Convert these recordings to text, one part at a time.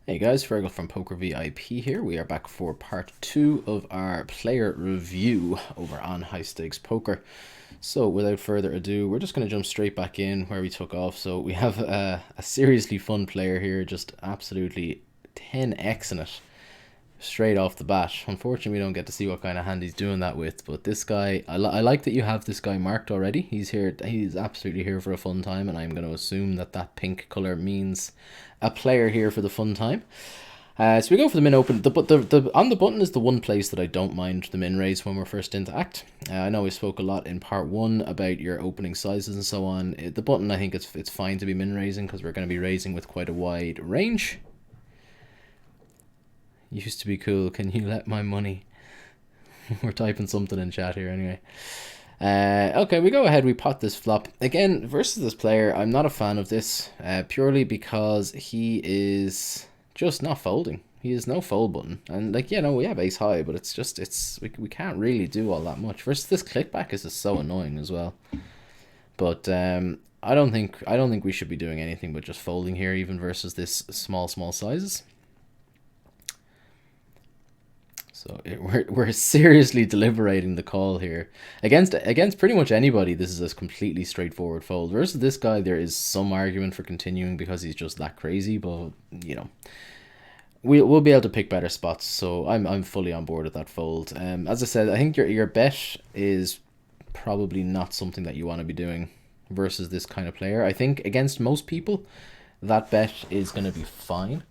Hey guys, Fergal from Poker VIP here. We are back for part 2 of our player review over on High Stakes Poker. So without further ado, we're just going to jump straight back in where we took off. So we have a seriously fun player here, just absolutely 10x in it straight off the bat. Unfortunately, we don't get to see what kind of hand he's doing that with, but this guy, I like that you have this guy marked already. He's here, he's absolutely here for a fun time, and I'm going to assume that that pink color means a player here for the fun time. So we go for the min open. The on the button is the one place that I don't mind the min raise when we're first into act. I know we spoke a lot in part 1 about your opening sizes and so on. The button, I think it's fine to be min raising because we're going to be raising with quite a wide range. Used to be cool. Can you let my money? We're typing something in chat here anyway. Okay, we go ahead. We pot this flop again versus this player. I'm not a fan of this purely because he is just not folding. He has no fold button, and like we have ace high, but we can't really do all that much. Versus this clickback is just so annoying as well. But I don't think we should be doing anything but just folding here, even versus this small sizes. So we're seriously deliberating the call here against pretty much anybody. This is a completely straightforward fold. Versus this guy, there is some argument for continuing because he's just that crazy. But we'll be able to pick better spots. So I'm fully on board with that fold. As I said, I think your bet is probably not something that you want to be doing versus this kind of player. I think against most people, that bet is going to be fine.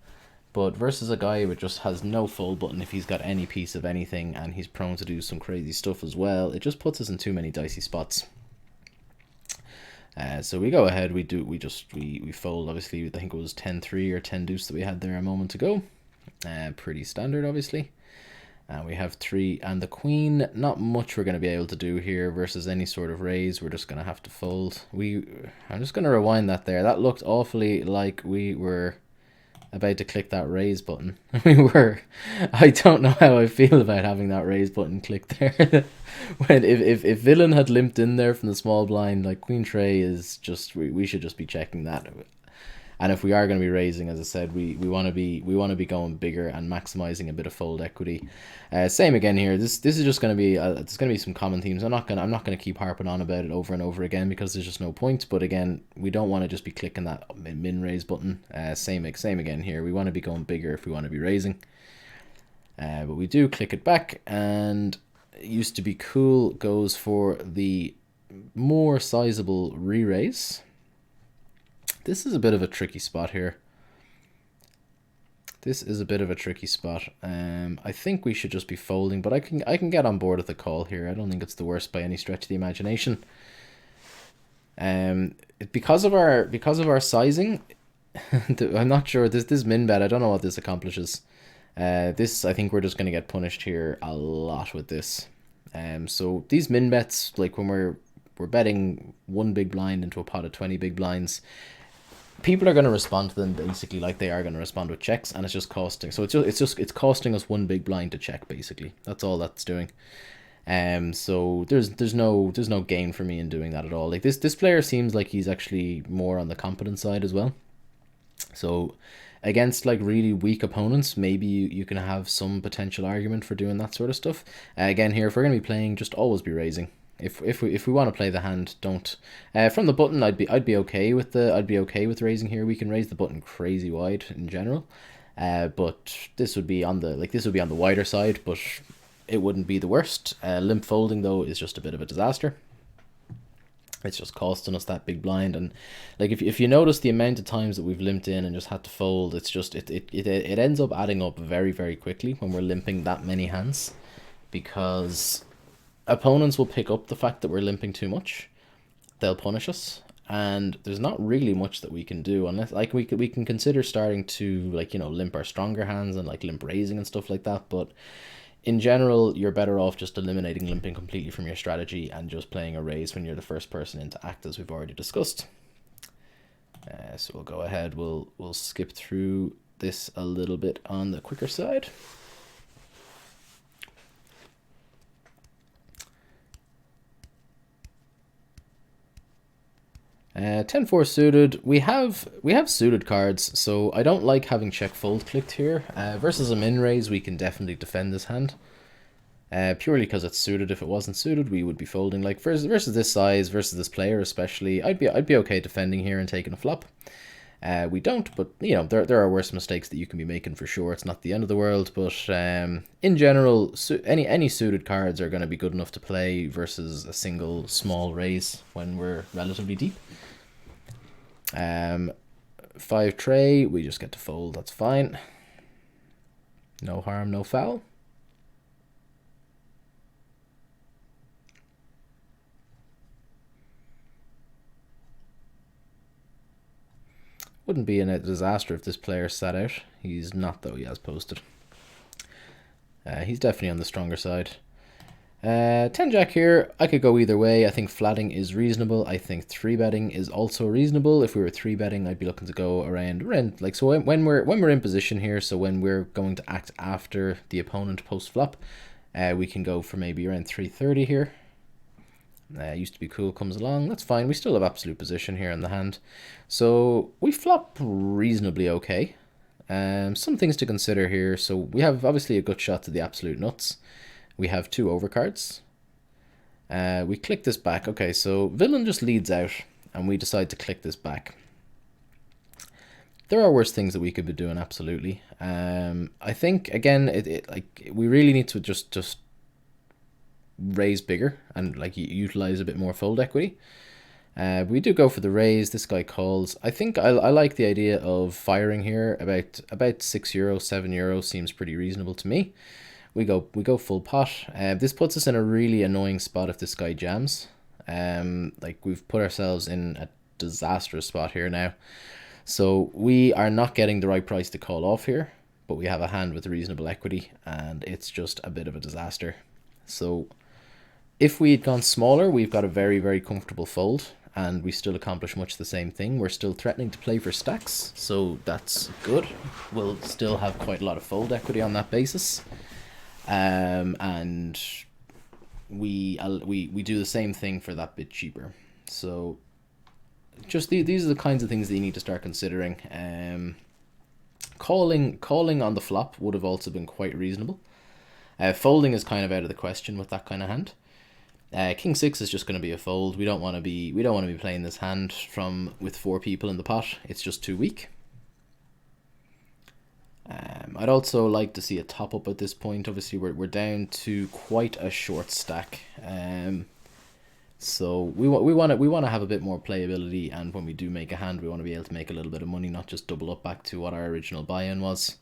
But versus a guy who just has no fold button, if he's got any piece of anything and he's prone to do some crazy stuff as well, it just puts us in too many dicey spots. So we go ahead, we fold, obviously. I think it was 10-3 or 10 deuce that we had there a moment ago. Pretty standard, obviously. We have 3 and the queen. Not much we're going to be able to do here versus any sort of raise. We're just going to have to fold. I'm just going to rewind that there. That looked awfully like we were about to click that raise button. I don't know how I feel about having that raise button clicked there. When if villain had limped in there from the small blind, like queen tray is just, we should just be checking that. And if we are going to be raising, as I said, we want to be going bigger and maximizing a bit of fold equity. Same again here. This is just going to be there's going to be some common themes. I'm not going to keep harping on about it over and over again because there's just no point. But again, we don't want to just be clicking that min raise button. Same again here. We want to be going bigger if we want to be raising. But we do click it back, and used to be cool goes for the more sizable re-raise. This is a bit of a tricky spot here. This is a bit of a tricky spot. I think we should just be folding, but I can get on board with the call here. I don't think it's the worst by any stretch of the imagination. Because of our sizing, I'm not sure. This min bet, I don't know what this accomplishes. This, I think we're just going to get punished here a lot with this. So these min bets, like when we're betting one big blind into a pot of 20 big blinds, people are going to respond to them basically like they are going to respond with checks, and it's just costing. So it's costing us one big blind to check, basically. That's all that's doing. So there's no gain for me in doing that at all. Like this player seems like he's actually more on the competent side as well. So against like really weak opponents, maybe you can have some potential argument for doing that sort of stuff. Again here, if we're going to be playing, just always be raising. If we want to play the hand, don't. From the button, I'd be okay with raising here. We can raise the button crazy wide in general, but this would be on the wider side, but it wouldn't be the worst. Limp folding though is just a bit of a disaster. It's just costing us that big blind, and like if you notice the amount of times that we've limped in and just had to fold, it's just it ends up adding up very, very quickly when we're limping that many hands, because opponents will pick up the fact that we're limping too much. They'll punish us, and there's not really much that we can do unless like we can consider starting to limp our stronger hands and like limp raising and stuff like that. But in general, you're better off just eliminating limping completely from your strategy and just playing a raise when you're the first person into act, as we've already discussed. So we'll go ahead. We'll skip through this a little bit on the quicker side. 10-4 suited. We have suited cards, so I don't like having check fold clicked here. Versus a min raise, we can definitely defend this hand. Purely because it's suited. If it wasn't suited, we would be folding. Like versus this size, versus this player especially, I'd be okay defending here and taking a flop. We don't, but you know, there are worse mistakes that you can be making for sure. It's not the end of the world, but in general, any suited cards are going to be good enough to play versus a single small raise when we're relatively deep. 5 tray, we just get to fold. That's fine. No harm, no foul. Wouldn't be in a disaster if this player sat out. He's not though, he has posted. He's definitely on the stronger side. 10 jack here, I could go either way. I think flatting is reasonable. I think 3-betting is also reasonable. If we were 3-betting, I'd be looking to go around like, so when we're in position here, so when we're going to act after the opponent post flop, we can go for maybe around 330 here. Used to be cool comes along. That's fine. We still have absolute position here in the hand. So we flop reasonably okay. Some things to consider here. So we have obviously a good shot to the absolute nuts. We have 2 overcards. We click this back. Okay, so villain just leads out and we decide to click this back. There are worse things that we could be doing, absolutely. I think, again, like we really need to just raise bigger and like utilize a bit more fold equity. We do go for the raise. This guy calls. I think I like the idea of firing here. About €6, €7 seems pretty reasonable to me. We go full pot. This puts us in a really annoying spot if this guy jams. Like we've put ourselves in a disastrous spot here now. So we are not getting the right price to call off here, but we have a hand with reasonable equity and it's just a bit of a disaster. So if we had gone smaller, we've got a very, very comfortable fold and we still accomplish much the same thing. We're still threatening to play for stacks, so that's good. We'll still have quite a lot of fold equity on that basis. And we do the same thing for that bit cheaper. So just these are the kinds of things that you need to start considering. Calling on the flop would have also been quite reasonable. Folding is kind of out of the question with that kind of hand. King 6 is just going to be a fold. We don't want to be playing this hand with 4 people in the pot. It's just too weak. I'd also like to see a top up at this point. Obviously, we're down to quite a short stack. So we want to have a bit more playability, and when we do make a hand, we want to be able to make a little bit of money, not just double up back to what our original buy-in was.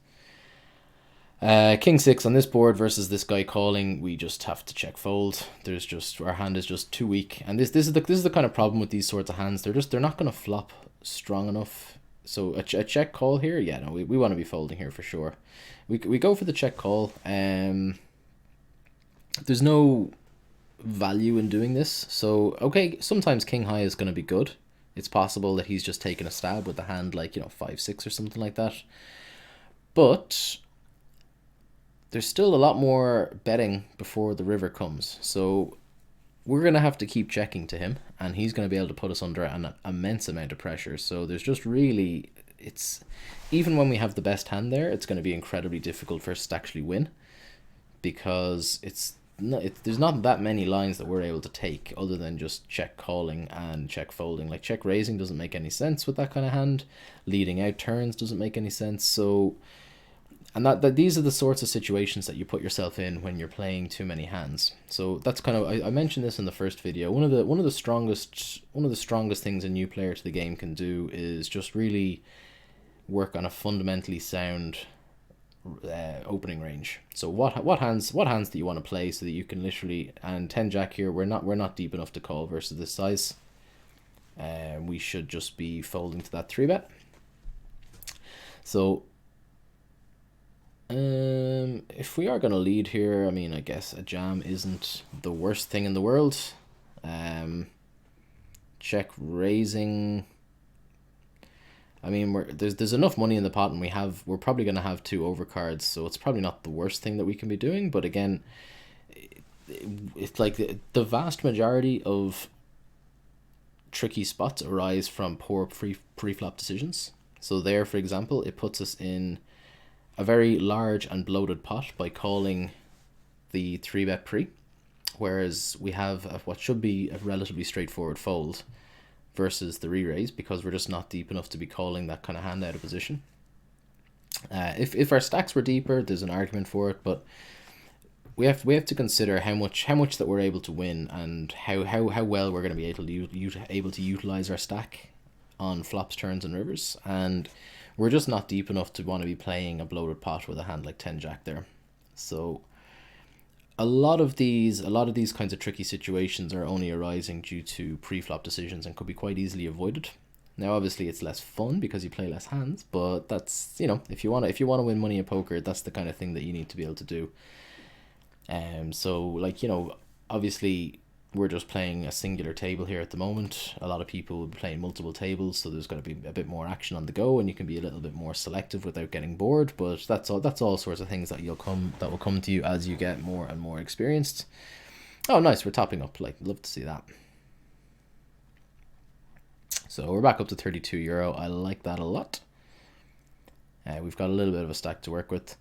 King 6 on this board versus this guy calling, we just have to check fold. Our hand is just too weak, and this is the kind of problem with these sorts of hands. They're not going to flop strong enough. So a check call here, yeah, no, we want to be folding here for sure. We go for the check call. There's no value in doing this. So okay, sometimes king high is going to be good. It's possible that he's just taking a stab with the hand, like 5-6 or something like that. But there's still a lot more betting before the river comes. So we're going to have to keep checking to him, and he's going to be able to put us under an immense amount of pressure. So there's just really, even when we have the best hand there, it's going to be incredibly difficult for us to actually win, because there's not that many lines that we're able to take other than just check calling and check folding. Like check raising doesn't make any sense with that kind of hand. Leading out turns doesn't make any sense. So, and that these are the sorts of situations that you put yourself in when you're playing too many hands. So that's kind of, I mentioned this in the first video. One of the strongest things a new player to the game can do is just really work on a fundamentally sound opening range. So what hands do you want to play so that you can literally, and 10 jack here, we're not deep enough to call versus this size. We should just be folding to that 3-bet. So if we are going to lead here, I mean, I guess a jam isn't the worst thing in the world. Check raising, I mean, there's enough money in the pot, and we're probably going to have 2 overcards, so it's probably not the worst thing that we can be doing. But again, it's like the vast majority of tricky spots arise from poor pre-flop decisions. So there, for example, it puts us in a very large and bloated pot by calling the 3-bet pre, whereas we have what should be a relatively straightforward fold versus the re-raise, because we're just not deep enough to be calling that kind of hand out of position. If our stacks were deeper, there's an argument for it, but we have to consider how much that we're able to win, and how well we're going to be able to utilize our stack on flops, turns, and rivers. And we're just not deep enough to want to be playing a bloated pot with a hand like 10 Jack there. So a lot of these kinds of tricky situations are only arising due to pre-flop decisions and could be quite easily avoided. Now, obviously, it's less fun because you play less hands, but that's, you know, if you want to win money in poker, that's the kind of thing that you need to be able to do. So, like, you know, obviously we're just playing a singular table here at the moment. A lot of people will be playing multiple tables, so there's going to be a bit more action on the go, and you can be a little bit more selective without getting bored. But that's all sorts of things that will come to you as you get more and more experienced. Oh, nice, we're topping up. Like, love to see that. So we're back up to €32. I like that a lot. We've got a little bit of a stack to work with.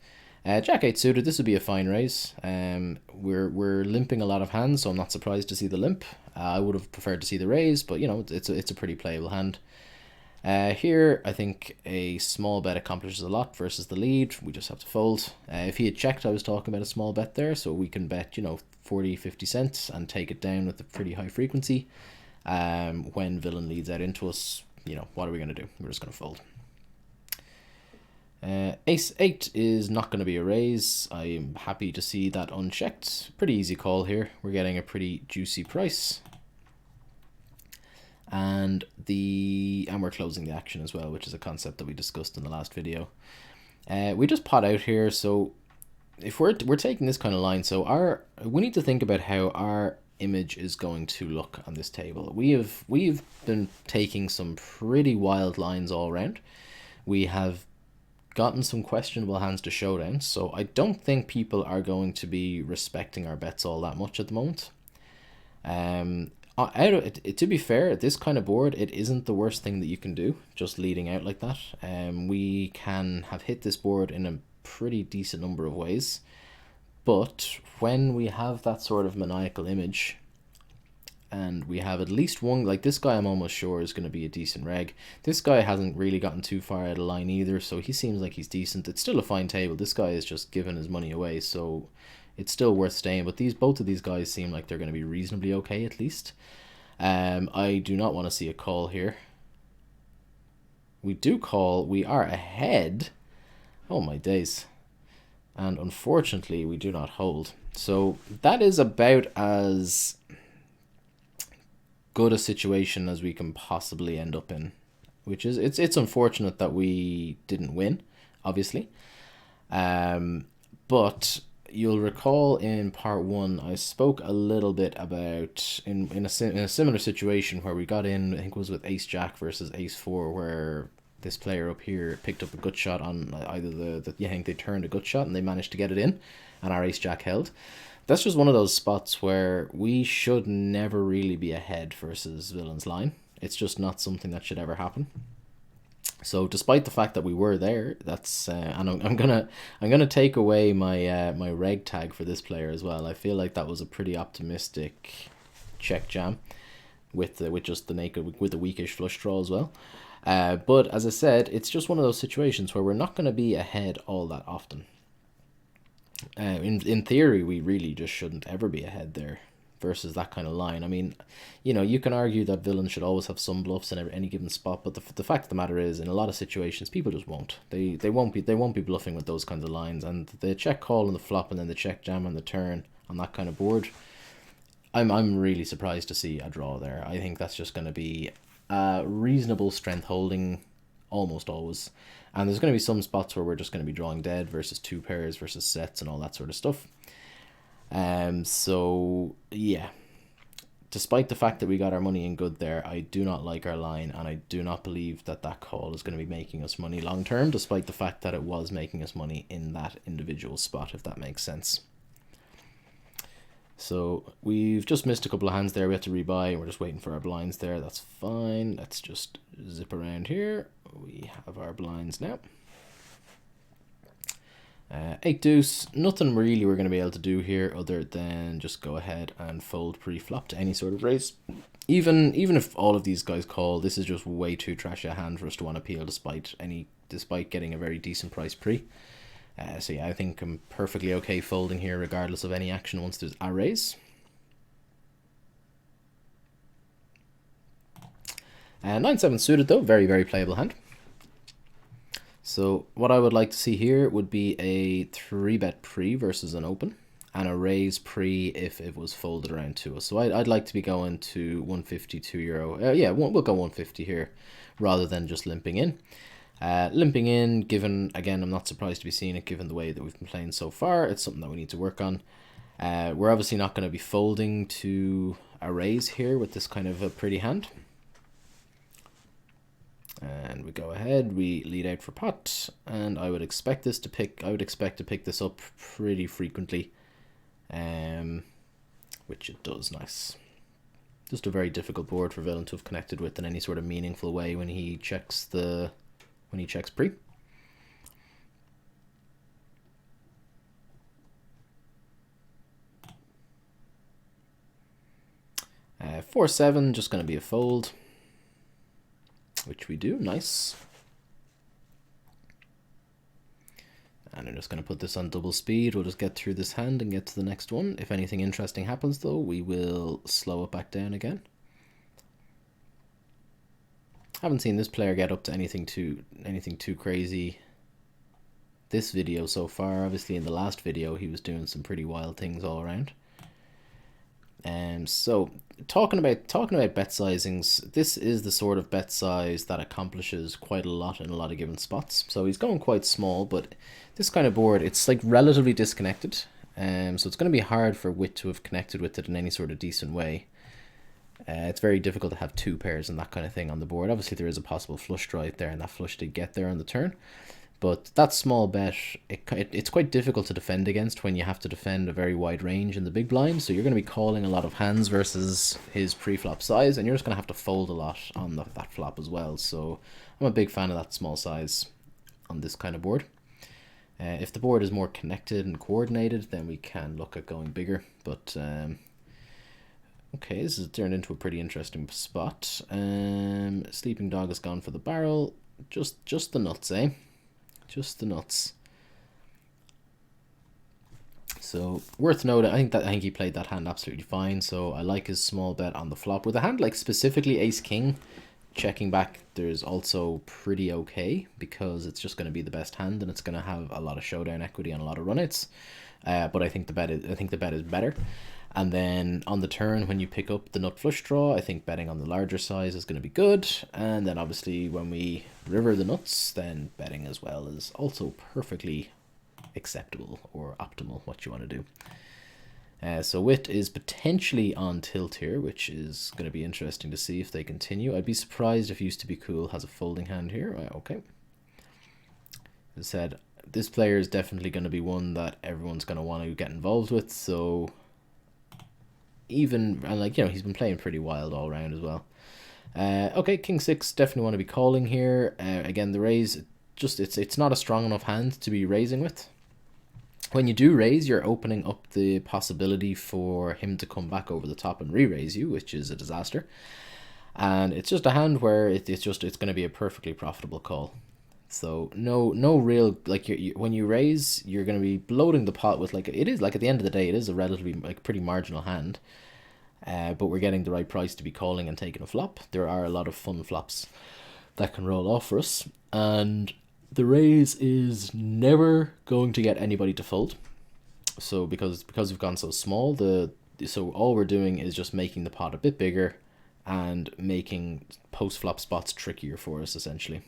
Jack 8 suited, this would be a fine raise. We're limping a lot of hands, so I'm not surprised to see the limp. I would have preferred to see the raise, but you know, it's a pretty playable hand. Here, I think a small bet accomplishes a lot versus the lead. We just have to fold. If he had checked, I was talking about a small bet there, so we can bet, you know, 40-50 cents and take it down with a pretty high frequency. When villain leads out into us, you know, what are we going to do? We're just going to fold. Ace 8 is not going to be a raise. I'm happy to see that unchecked. Pretty easy call here. We're getting a pretty juicy price. And we're closing the action as well, which is a concept that we discussed in the last video. We just pot out here, so if we're taking this kind of line, so we need to think about how our image is going to look on this table. We've been taking some pretty wild lines all around. We have gotten some questionable hands to showdown, so I don't think people are going to be respecting our bets all that much at the moment. To be fair, this kind of board, it isn't the worst thing that you can do, just leading out like that. We can have hit this board in a pretty decent number of ways, but when we have that sort of maniacal image, and we have at least one, like this guy I'm almost sure is going to be a decent reg. This guy hasn't really gotten too far out of line either, so he seems like he's decent. It's still a fine table. This guy is just giving his money away, so it's still worth staying. But both of these guys seem like they're going to be reasonably okay at least. I do not want to see a call here. We do call. We are ahead. Oh my days. And unfortunately, we do not hold. So that is about as good a situation as we can possibly end up in, which is it's unfortunate that we didn't win, obviously. But you'll recall in part 1 I spoke a little bit about in a similar situation where we got in, I think it was with Ace Jack versus Ace 4, where this player up here picked up a gut shot on either I think they turned a gut shot and they managed to get it in, and our Ace Jack held. That's just one of those spots where we should never really be ahead versus villain's line. It's just not something that should ever happen. So despite the fact that we were there, that's and I'm gonna take away my my reg tag for this player as well. I feel like that was a pretty optimistic check jam with just the naked with the weakish flush draw as well. But as I said, it's just one of those situations where we're not going to be ahead all that often. In theory, we really just shouldn't ever be ahead there versus that kind of line. I mean, you know, you can argue that villains should always have some bluffs in any given spot, but the fact of the matter is, in a lot of situations, people just won't. They won't be bluffing with those kinds of lines, and the check call on the flop and then the check jam on the turn on that kind of board, I'm really surprised to see a draw there. I think that's just going to be a reasonable strength holding almost always. And there's going to be some spots where we're just going to be drawing dead versus two pairs versus sets and all that sort of stuff. So, yeah. Despite the fact that we got our money in good there, I do not like our line, and I do not believe that that call is going to be making us money long term, despite the fact that it was making us money in that individual spot, if that makes sense. So we've just missed a couple of hands there. We have to rebuy, and we're just waiting for our blinds there. That's fine. Let's just zip around here. We have our blinds now. 8 deuce, nothing really we're going to be able to do here other than just go ahead and fold pre-flop to any sort of raise. Even if all of these guys call, this is just way too trashy a hand for us to want to peel despite getting a very decent price pre. So yeah, I think I'm perfectly okay folding here regardless of any action once there's a raise. 9-7 suited though, very, very playable hand. So what I would like to see here would be a 3-bet pre versus an open, and a raise pre if it was folded around to us. So I'd like to be going to 150 €2. Yeah, we'll go 150 here rather than just limping in. Limping in, given, again, I'm not surprised to be seeing it given the way that we've been playing so far. It's something that we need to work on. We're obviously not going to be folding to a raise here with this kind of a pretty hand. And we go ahead, we lead out for pot, and I would expect to pick this up pretty frequently, which it does. Nice. Just a very difficult board for villain to have connected with in any sort of meaningful way when he checks pre. Uh, 4-7, just going to be a fold, which we do. Nice. And I'm just going to put this on double speed. We'll just get through this hand and get to the next one. If anything interesting happens though, we will slow it back down again. Haven't seen this player get up to anything too crazy this video so far. Obviously in the last video he was doing some pretty wild things all around. So talking about bet sizings, this is the sort of bet size that accomplishes quite a lot in a lot of given spots. So he's going quite small, but this kind of board, it's like relatively disconnected. So it's going to be hard for Wit to have connected with it in any sort of decent way. It's very difficult to have two pairs and that kind of thing on the board. Obviously there is a possible flush draw out there, and that flush did get there on the turn. But that small bet, it's quite difficult to defend against when you have to defend a very wide range in the big blind. So you're going to be calling a lot of hands versus his pre-flop size, and you're just going to have to fold a lot on that flop as well. So I'm a big fan of that small size on this kind of board. If the board is more connected and coordinated, then we can look at going bigger. But okay, this has turned into a pretty interesting spot. Sleeping Dog has gone for the barrel. Just the nuts, eh? Just the nuts. So worth noting, I think he played that hand absolutely fine. So I like his small bet on the flop. With a hand like specifically Ace King, checking back there's also pretty okay, because it's just going to be the best hand and it's going to have a lot of showdown equity and a lot of run-its. But I think the bet is better. And then on the turn, when you pick up the nut flush draw, I think betting on the larger size is going to be good. And then obviously when we river the nuts, then betting as well is also perfectly acceptable or optimal, what you want to do. So Wit is potentially on tilt here, which is going to be interesting to see if they continue. I'd be surprised if Used to Be Cool has a folding hand here. Okay. As I said, this player is definitely going to be one that everyone's going to want to get involved with. So even, and like, you know, he's been playing pretty wild all around as well. Okay, King 6, definitely want to be calling here. Again, the raise, just it's not a strong enough hand to be raising with. When you do raise, you're opening up the possibility for him to come back over the top and re-raise you, which is a disaster. And it's just a hand where it's going to be a perfectly profitable call. So no real, like, when you raise, you're going to be bloating the pot with, like, it is, like, at the end of the day, it is a relatively, like, pretty marginal hand. But we're getting the right price to be calling and taking a flop. There are a lot of fun flops that can roll off for us. And the raise is never going to get anybody to fold. So because we've gone so small, so all we're doing is just making the pot a bit bigger and making post-flop spots trickier for us, essentially.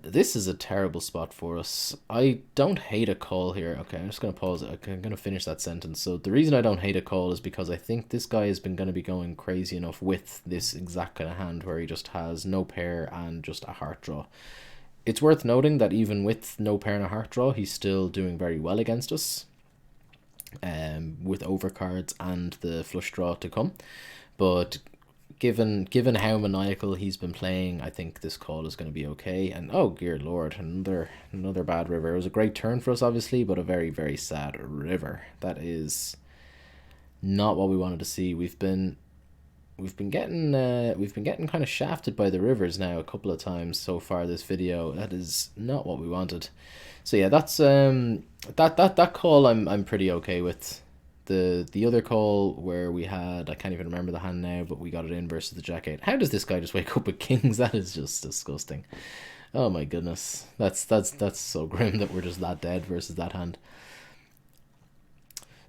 This is a terrible spot for us. I don't hate a call here. Okay, I'm just going to pause it. I'm going to finish that sentence. So the reason I don't hate a call is because I think this guy has been going to be going crazy enough with this exact kind of hand where he just has no pair and just a heart draw. It's worth noting that even with no pair and a heart draw, he's still doing very well against us. with overcards and the flush draw to come. But given how maniacal he's been playing, I think this call is going to be okay. And oh, dear lord, another bad river. It was a great turn for us, obviously, but a very, very sad river. That is not what we wanted to see. We've been getting kind of shafted by the rivers now a couple of times so far this video. That is not what we wanted. So yeah, that's that call I'm pretty okay with. The other call where we had, I can't even remember the hand now, but we got it in versus the jack eight. How does this guy just wake up with kings? That is just disgusting. Oh my goodness, that's so grim that we're just that dead versus that hand.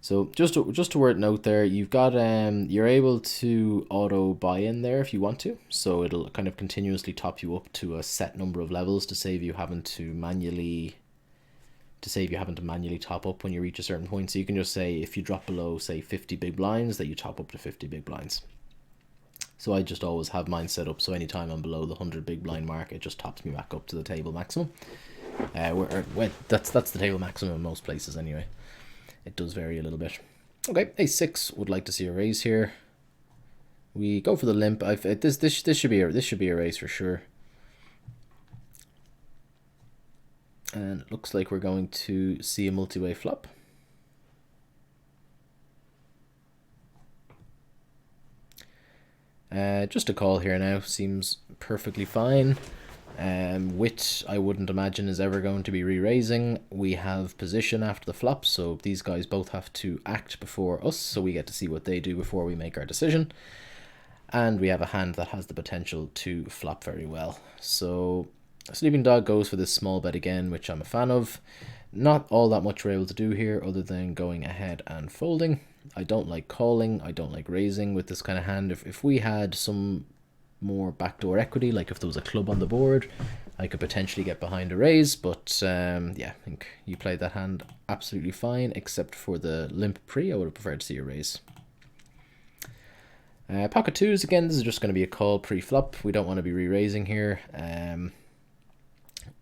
So just to word note there, you've got you're able to auto buy in there if you want to. So it'll kind of continuously top you up to a set number of levels to save you having to manually top up when you reach a certain point. So you can just say if you drop below, say 50 big blinds, that you top up to 50 big blinds. So I just always have mine set up so anytime I'm below the 100 big blind mark, it just tops me back up to the table maximum. That's the table maximum in most places anyway. It does vary a little bit. Okay, a6 would like to see a raise here. We go for the limp. This should be a raise for sure. And it looks like we're going to see a multi-way flop. Just a call here now seems perfectly fine. Wit, I wouldn't imagine is ever going to be re-raising. We have position after the flop, so these guys both have to act before us, so we get to see what they do before we make our decision. And we have a hand that has the potential to flop very well. So Sleeping Dog goes for this small bet again, which I'm a fan of. Not all that much we're able to do here other than going ahead and folding. I don't like calling, I don't like raising with this kind of hand. If we had some more backdoor equity, like if there was a club on the board, I could potentially get behind a raise, but yeah, I think you played that hand absolutely fine, except for the limp pre. I would have preferred to see a raise. Pocket twos, again, this is just going to be a call pre-flop. We don't want to be re-raising here.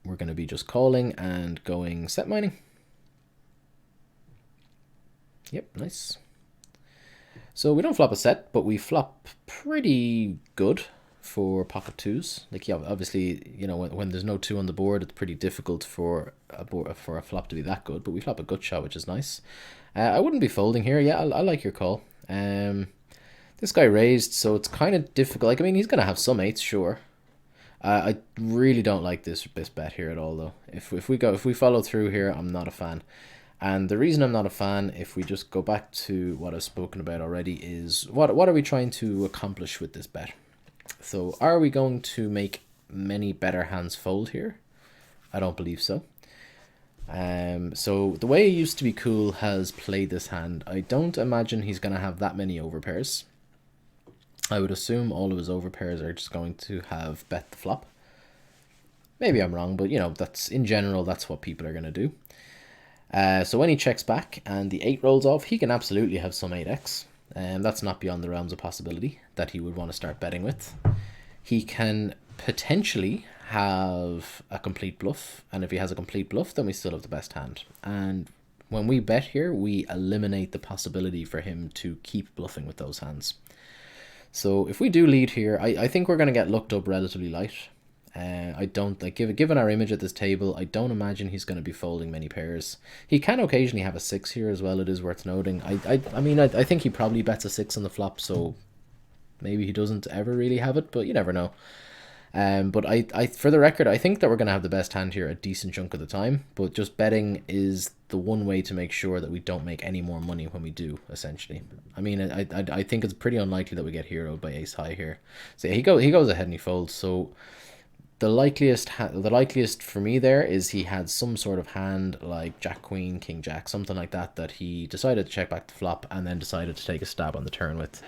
We're going to be just calling and going set mining. Yep, nice. So we don't flop a set, but we flop pretty good for pocket twos. Like, yeah, obviously, you know, when there's no two on the board, it's pretty difficult for a flop to be that good, but we flop a gut shot, which is nice. I wouldn't be folding here. Yeah, I like your call. This guy raised, so it's kind of difficult. Like, I mean, he's going to have some eights, sure. I really don't like this bet here at all, though. If we follow through here, I'm not a fan. And the reason I'm not a fan, if we just go back to what I've spoken about already, is what are we trying to accomplish with this bet? So are we going to make many better hands fold here? I don't believe so. So the way it used to be cool has played this hand. I don't imagine he's going to have that many overpairs. I would assume all of his overpairs are just going to have bet the flop. Maybe I'm wrong, but you know, that's in general, that's what people are going to do. So when he checks back and the 8 rolls off, he can absolutely have some 8x. That's not beyond the realms of possibility that he would want to start betting with. He can potentially have a complete bluff, and if he has a complete bluff, then we still have the best hand. And when we bet here, we eliminate the possibility for him to keep bluffing with those hands. So if we do lead here, I think we're going to get looked up relatively light. I don't like given our image at this table, I don't imagine he's going to be folding many pairs. He can occasionally have a 6 here as well. It is worth noting. I mean, I think he probably bets a 6 on the flop, so maybe he doesn't ever really have it, but you never know. But I for the record, I think that we're going to have the best hand here a decent chunk of the time, but just betting is the one way to make sure that we don't make any more money when we do, essentially. I mean, I think it's pretty unlikely that we get heroed by ace high here. So yeah, he goes ahead and he folds. So the likeliest for me there is he had some sort of hand like jack queen, king jack, something like that, that he decided to check back the flop and then decided to take a stab on the turn with.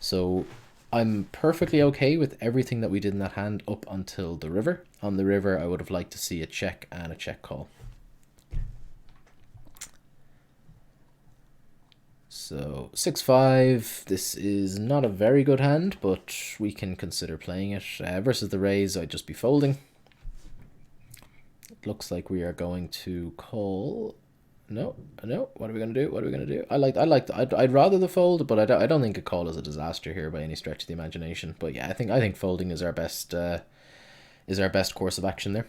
So I'm perfectly okay with everything that we did in that hand up until the river. On the river, I would have liked to see a check and a check call. So 6-5, this is not a very good hand, but we can consider playing it. Versus the raise, I'd just be folding. It looks like we are going to call No, no. What are we gonna do? What are we gonna do? I'd rather the fold, but I don't think a call is a disaster here by any stretch of the imagination. But yeah, I think folding is our best course of action there.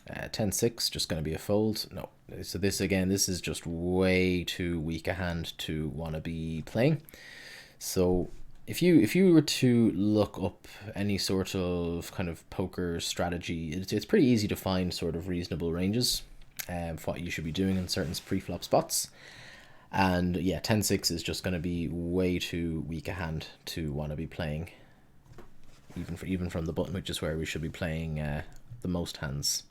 10-6, just going to be a fold. No. So this, again, this is just way too weak a hand to want to be playing. So if you were to look up any sort of kind of poker strategy, it's pretty easy to find sort of reasonable ranges for what you should be doing in certain pre-flop spots. And yeah, 10-6 is just going to be way too weak a hand to want to be playing, even from the button, which is where we should be playing the most hands.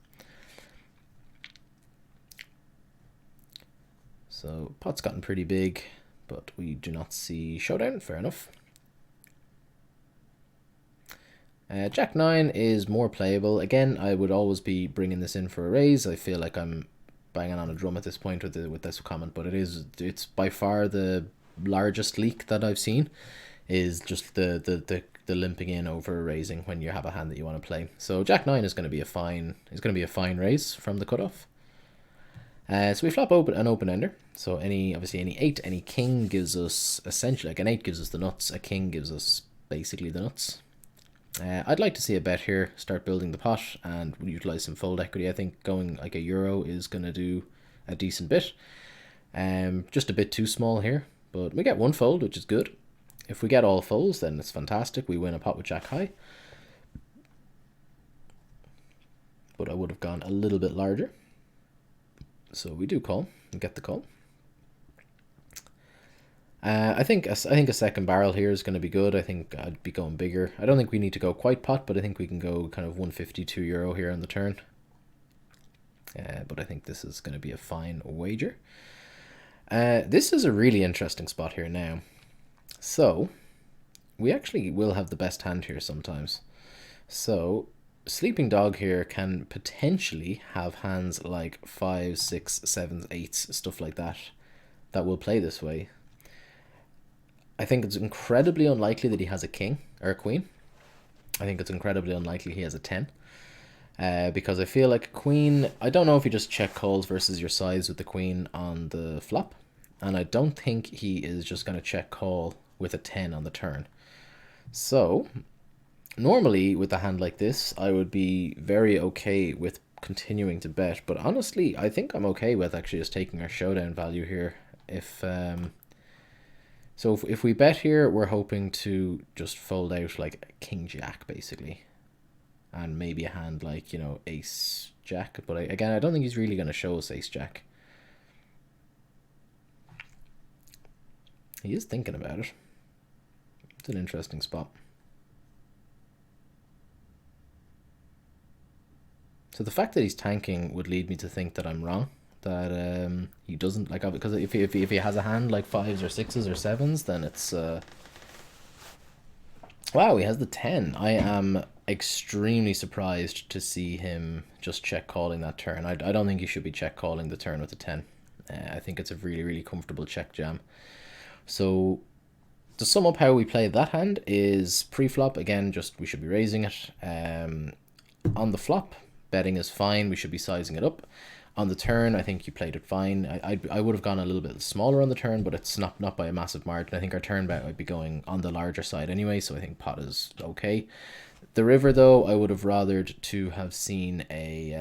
So pot's gotten pretty big, but we do not see showdown. Fair enough. Jack 9 is more playable. Again, I would always be bringing this in for a raise. I feel like I'm banging on a drum at this point with this comment, but it's by far the largest leak that I've seen is just the limping in over raising when you have a hand that you want to play. So Jack 9 is going to be a fine raise from the cutoff. So we flop open an open ender. So obviously any 8, any king gives us essentially, like an 8 gives us the nuts, a king gives us basically the nuts. I'd like to see a bet here, start building the pot and utilize some fold equity. I think going like a euro is going to do a decent bit. Just a bit too small here, but we get one fold, which is good. If we get all folds, then it's fantastic. We win a pot with Jack high. But I would have gone a little bit larger. So we do call and get the call. I think a second barrel here is going to be good. I think I'd be going bigger. I don't think we need to go quite pot, but I think we can go kind of 152 euro here on the turn. But I think this is going to be a fine wager. This is a really interesting spot here now. So we actually will have the best hand here sometimes. So Sleeping Dog here can potentially have hands like 5, 6, 7, 8, stuff like that will play this way. I think it's incredibly unlikely that he has a king or a queen. I think it's incredibly unlikely he has a 10. Because I feel like a queen, I don't know if he just check calls versus your size with the queen on the flop. And I don't think he is just going to check call with a 10 on the turn. So normally with a hand like this, I would be very okay with continuing to bet. But honestly, I think I'm okay with actually just taking our showdown value here. So if we bet here, we're hoping to just fold out like King Jack basically, and maybe a hand like, you know, Ace Jack. But again, I don't think he's really going to show us Ace Jack. He is thinking about it. It's an interesting spot. So the fact that he's tanking would lead me to think that I'm wrong. That he doesn't like, because if he has a hand like 5s or 6s or 7s, then it's wow, he has the 10. I am extremely surprised to see him just check calling that turn. I don't think he should be check calling the turn with the 10. I think it's a really comfortable check jam. So to sum up how we play that hand is pre-flop, again, just we should be raising it. On the flop, betting is fine, we should be sizing it up. On the turn, I think you played it fine. I would have gone a little bit smaller on the turn, but it's not by a massive margin. I think our turn bet might be going on the larger side anyway, so I think pot is okay. The river, though, I would have rathered to have seen a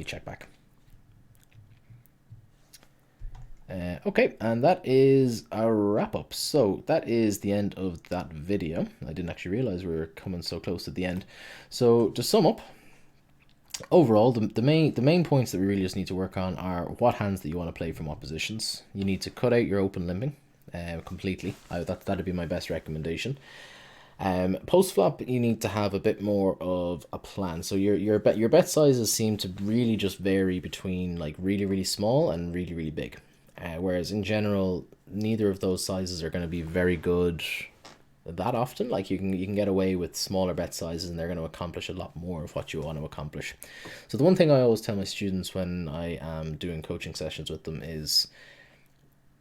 check back. Okay, and that is a wrap up. So that is the end of that video. I didn't actually realize we were coming so close at the end. So to sum up, overall, the main points that we really just need to work on are what hands that you want to play from what positions. You need to cut out your open limping completely. That'd be my best recommendation. Post flop, you need to have a bit more of a plan. So your bet sizes seem to really just vary between like really small and really big. Whereas in general, neither of those sizes are going to be very good that often. Like you can get away with smaller bet sizes and they're going to accomplish a lot more of what you want to accomplish. So the one thing I always tell my students when I am doing coaching sessions with them is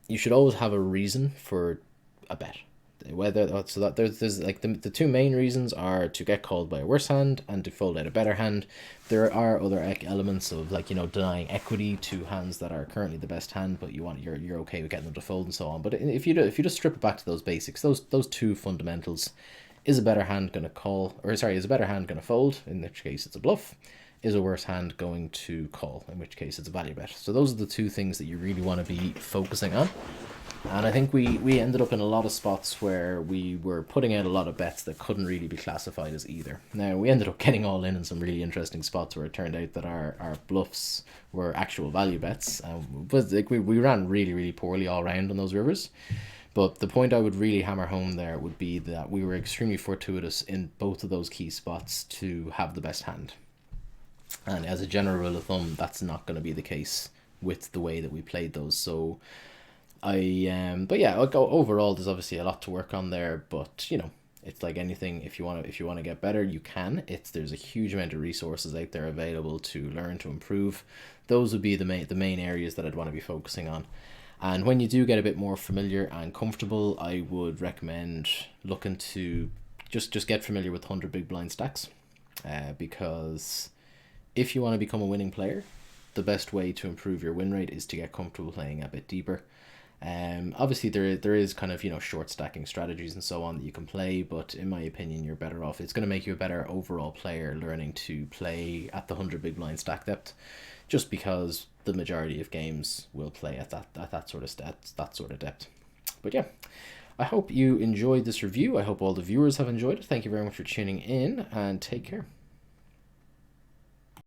you should always have a reason for a bet. So that there's like the two main reasons are to get called by a worse hand and to fold out a better hand. There are other elements of, like, denying equity to hands that are currently the best hand, but you're okay with getting them to fold and so on. But if you just strip it back to those basics, those two fundamentals: is a better hand gonna call, or sorry, is a better hand gonna fold, in which case it's a bluff? Is a worse hand going to call, in which case it's a value bet? So those are the two things that you really want to be focusing on. And I think we ended up in a lot of spots where we were putting out a lot of bets that couldn't really be classified as either. Now, we ended up getting all in some really interesting spots where it turned out that our bluffs were actual value bets. But like we ran really, really poorly all around on those rivers. But the point I would really hammer home there would be that we were extremely fortuitous in both of those key spots to have the best hand. And as a general rule of thumb, that's not going to be the case with the way that we played those. So but yeah, overall, there's obviously a lot to work on there. But it's like anything. If you want to get better, you can. There's a huge amount of resources out there available to learn, to improve. Those would be the main areas that I'd want to be focusing on. And when you do get a bit more familiar and comfortable, I would recommend looking to just get familiar with 100 big blind stacks, because if you want to become a winning player, the best way to improve your win rate is to get comfortable playing a bit deeper. Obviously there is kind of short stacking strategies and so on that you can play, but in my opinion, you're better off. It's going to make you a better overall player learning to play at the 100 big blind stack depth, just because the majority of games will play at that sort of depth. But yeah, I hope you enjoyed this review. I hope all the viewers have enjoyed it. Thank you very much for tuning in, and take care.